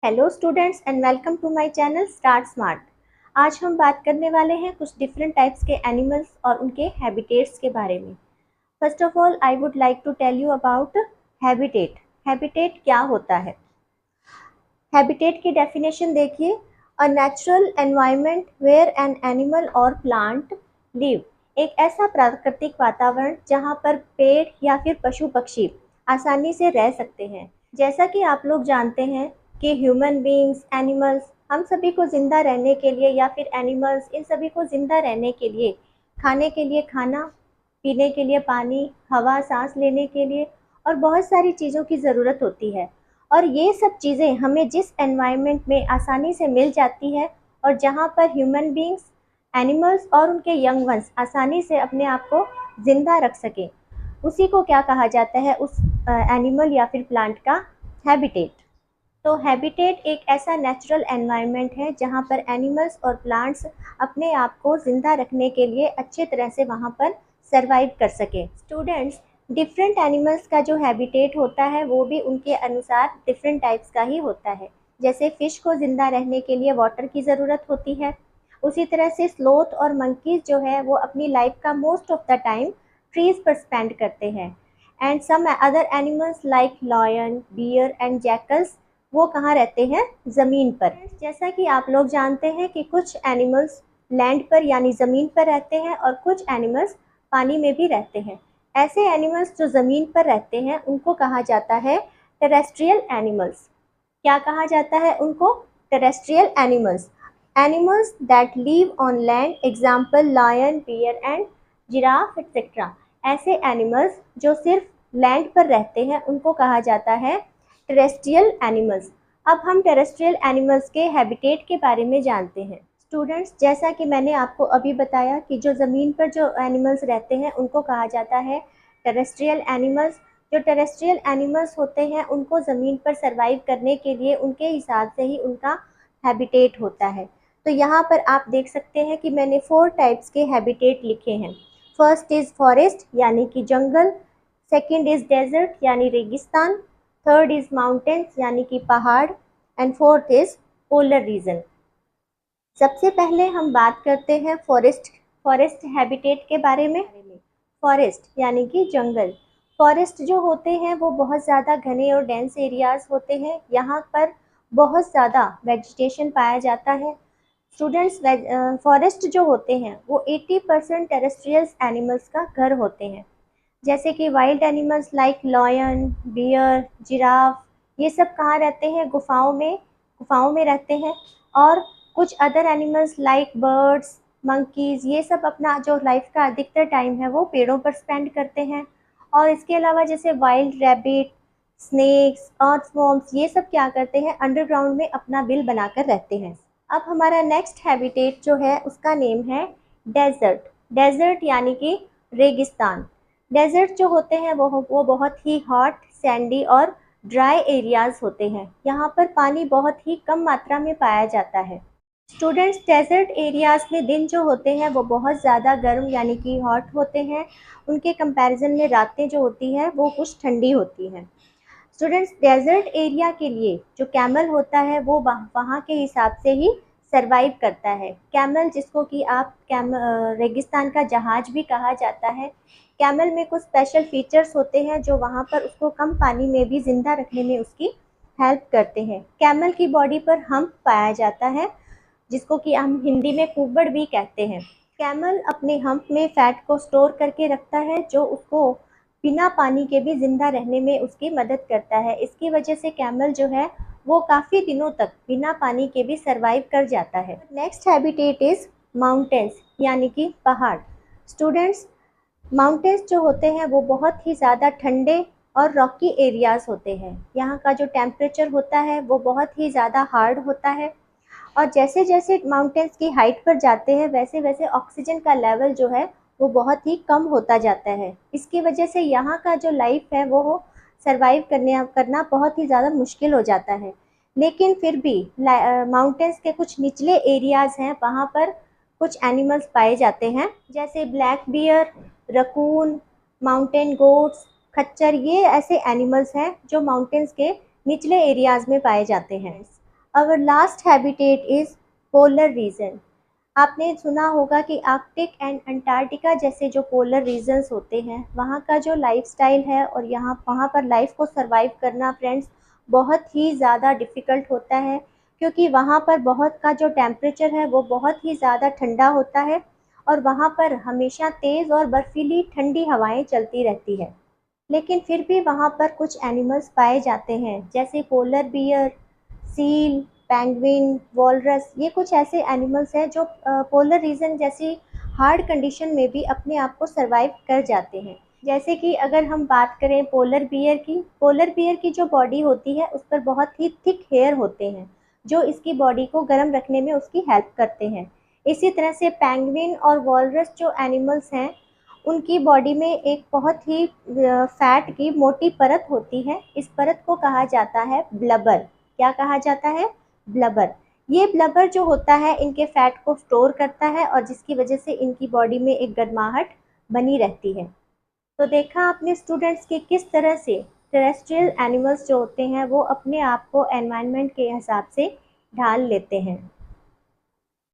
Hello students and welcome to my channel start smart. आज हम बात करने वाले हैं कुछ डिफरेंट टाइप्स के एनिमल्स और उनके हैबिटेट्स के बारे में। First of all I would like to tell you about habitat. Habitat क्या होता है? हैबिटेट की डेफिनेशन देखिए, a natural environment where an animal और प्लांट लिव। एक ऐसा प्राकृतिक वातावरण जहाँ पर पेड़ या फिर पशु पक्षी आसानी से रह सकते हैं। जैसा कि आप लोग जानते हैं कि ह्यूमन बीइंग्स, एनिमल्स, हम सभी को ज़िंदा रहने के लिए या फिर एनिमल्स, इन सभी को ज़िंदा रहने के लिए खाने के लिए खाना, पीने के लिए पानी, हवा सांस लेने के लिए और बहुत सारी चीज़ों की ज़रूरत होती है। और ये सब चीज़ें हमें जिस एनवायरनमेंट में आसानी से मिल जाती है और जहाँ पर ह्यूमन बीइंग्स, एनिमल्स और उनके यंग वंस आसानी से अपने आप को ज़िंदा रख सकें, उसी को क्या कहा जाता है, उस एनिमल या फिर प्लांट का हैबिटेट। तो हैबिटेट एक ऐसा नेचुरल एनवायरनमेंट है जहाँ पर एनिमल्स और प्लांट्स अपने आप को ज़िंदा रखने के लिए अच्छे तरह से वहाँ पर सरवाइव कर सकें। स्टूडेंट्स, डिफरेंट एनिमल्स का जो हैबिटेट होता है वो भी उनके अनुसार डिफरेंट टाइप्स का ही होता है। जैसे फ़िश को ज़िंदा रहने के लिए वाटर की ज़रूरत होती है, उसी तरह से स्लोथ और मंकीज़ जो है वो अपनी लाइफ का most of the time trees पर स्पेंड करते हैं। And some other animals like lion, bear and jackals, वो कहाँ रहते हैं? ज़मीन पर। जैसा कि आप लोग जानते हैं कि कुछ एनिमल्स लैंड पर यानी ज़मीन पर रहते हैं और कुछ एनिमल्स पानी में भी रहते हैं। ऐसे एनिमल्स जो ज़मीन पर रहते हैं उनको कहा जाता है टेरेस्ट्रियल एनिमल्स। क्या कहा जाता है उनको? Terrestrial animals. Animals that live on land, example lion, bear and giraffe etcetera. ऐसे एनिमल्स जो सिर्फ लैंड पर रहते हैं उनको कहा जाता है टेरेस्ट्रियल एनिमल्स। अब हम टेरेस्ट्रियल एनिमल्स के हैबिटेट के बारे में जानते हैं। स्टूडेंट्स, जैसा कि मैंने आपको अभी बताया कि जो ज़मीन पर जो एनिमल्स रहते हैं उनको कहा जाता है टेरेस्ट्रियल एनिमल्स। जो टेरेस्ट्रियल एनिमल्स होते हैं उनको ज़मीन पर सर्वाइव करने के लिए उनके हिसाब से ही उनका हैबिटेट होता है। तो यहाँ पर आप देख सकते हैं कि मैंने 4 टाइप्स के हैबिटेट लिखे हैं। फर्स्ट इज़ फॉरेस्ट यानी कि जंगल, सेकंड इज़ डेजर्ट यानी रेगिस्तान, थर्ड इज़ माउंटेन्स यानी कि पहाड़ and fourth is polar reason. सबसे पहले हम बात करते हैं फॉरेस्ट हैबिटेट के बारे में। फॉरेस्ट यानी कि जंगल। फॉरेस्ट जो होते हैं वो बहुत ज़्यादा घने और डेंस एरियाज़ होते हैं। यहाँ पर बहुत ज़्यादा वेजिटेशन पाया जाता है। स्टूडेंट्स, फॉरेस्ट जो होते हैं वो 80% टेरेस्ट्रियल्स एनिमल्स का घर होते हैं। जैसे कि wild animals like lion, bear, giraffe, ये सब कहाँ रहते हैं? गुफाओं में रहते हैं। और कुछ other animals like birds, monkeys, ये सब अपना जो लाइफ का अधिकतर टाइम है वो पेड़ों पर स्पेंड करते हैं। और इसके अलावा जैसे वाइल्ड रैबिट, स्नेक्स, अर्थवॉर्म्स, ये सब क्या करते हैं? अंडरग्राउंड में अपना बिल बनाकर रहते हैं। अब हमारा नेक्स्ट हैबिटेट जो है उसका नेम है डेजर्ट। डेजर्ट यानी कि रेगिस्तान। डेजर्ट जो होते हैं वो बहुत ही हॉट, सैंडी और ड्राई एरियाज़ होते हैं। यहाँ पर पानी बहुत ही कम मात्रा में पाया जाता है। स्टूडेंट्स, डेजर्ट एरियाज़ में दिन जो होते हैं वो बहुत ज़्यादा गर्म यानी कि हॉट होते हैं। उनके कंपैरिजन में रातें जो होती हैं वो कुछ ठंडी होती हैं। स्टूडेंट्स, डेजर्ट एरिया के लिए जो कैमल होता है वो वहाँ के हिसाब से ही सरवाइव करता है। कैमल, जिसको कि आप रेगिस्तान का जहाज भी कहा जाता है। कैमल में कुछ स्पेशल फीचर्स होते हैं जो वहाँ पर उसको कम पानी में भी ज़िंदा रखने में उसकी हेल्प करते हैं। कैमल की बॉडी पर हम्प पाया जाता है जिसको कि हम हिंदी में कुबड़ भी कहते हैं। कैमल अपने हम्प में फैट को स्टोर करके रखता है जो उसको बिना पानी के भी ज़िंदा रहने में उसकी मदद करता है। इसकी वजह से कैमल जो है वो काफ़ी दिनों तक बिना पानी के भी सर्वाइव कर जाता है। नेक्स्ट हैबिटेट इज़ माउंटेन्स यानी कि पहाड़। स्टूडेंट्स, माउंटेन्स जो होते हैं वो बहुत ही ज़्यादा ठंडे और रॉकी एरियाज़ होते हैं। यहाँ का जो टेम्परेचर होता है वो बहुत ही ज़्यादा हार्ड होता है। और जैसे जैसे माउंटेन्स की हाइट पर जाते हैं वैसे वैसे ऑक्सीजन का लेवल जो है वो बहुत ही कम होता जाता है। इसकी वजह से यहाँ का जो लाइफ है वो सर्वाइव करना बहुत ही ज़्यादा मुश्किल हो जाता है। लेकिन फिर भी माउंटेन्स के कुछ निचले एरियाज़ हैं, वहाँ पर कुछ एनिमल्स पाए जाते हैं जैसे black bear, raccoon, mountain goats, खच्चर। ये ऐसे एनिमल्स हैं जो माउंटेन्स के निचले एरियाज़ में पाए जाते हैं। Our last habitat is polar region. आपने सुना होगा कि आर्कटिक एंड अंटार्कटिका जैसे जो पोलर रीजन्स होते हैं, वहाँ का जो लाइफस्टाइल है और यहाँ वहाँ पर लाइफ को सरवाइव करना फ्रेंड्स बहुत ही ज़्यादा डिफ़िकल्ट होता है, क्योंकि वहाँ पर बहुत का जो टेम्परेचर है वो बहुत ही ज़्यादा ठंडा होता है और वहाँ पर हमेशा तेज़ और बर्फीली ठंडी हवाएं चलती रहती है। लेकिन फिर भी वहाँ पर कुछ एनिमल्स पाए जाते हैं, जैसे polar bear, seal, penguin, walrus. ये कुछ ऐसे एनिमल्स हैं जो पोलर रीजन जैसी हार्ड कंडीशन में भी अपने आप को सरवाइव कर जाते हैं। जैसे कि अगर हम बात करें पोलर बियर की जो बॉडी होती है उस पर बहुत ही थिक हेयर होते हैं, जो इसकी बॉडी को गर्म रखने में उसकी हेल्प करते हैं। इसी तरह से पेंगुइन और वॉलरस जो एनिमल्स हैं, उनकी बॉडी में एक बहुत ही फैट की मोटी परत होती है। इस परत को कहा जाता है ब्लबर। क्या कहा जाता है? ब्लबर। ये ब्लबर जो होता है इनके फैट को स्टोर करता है और जिसकी वजह से इनकी बॉडी में एक गर्माहट बनी रहती है। तो देखा आपने स्टूडेंट्स कि किस तरह से टेरेस्ट्रियल एनिमल्स जो होते हैं वो अपने आप को एनवायरनमेंट के हिसाब से ढाल लेते हैं।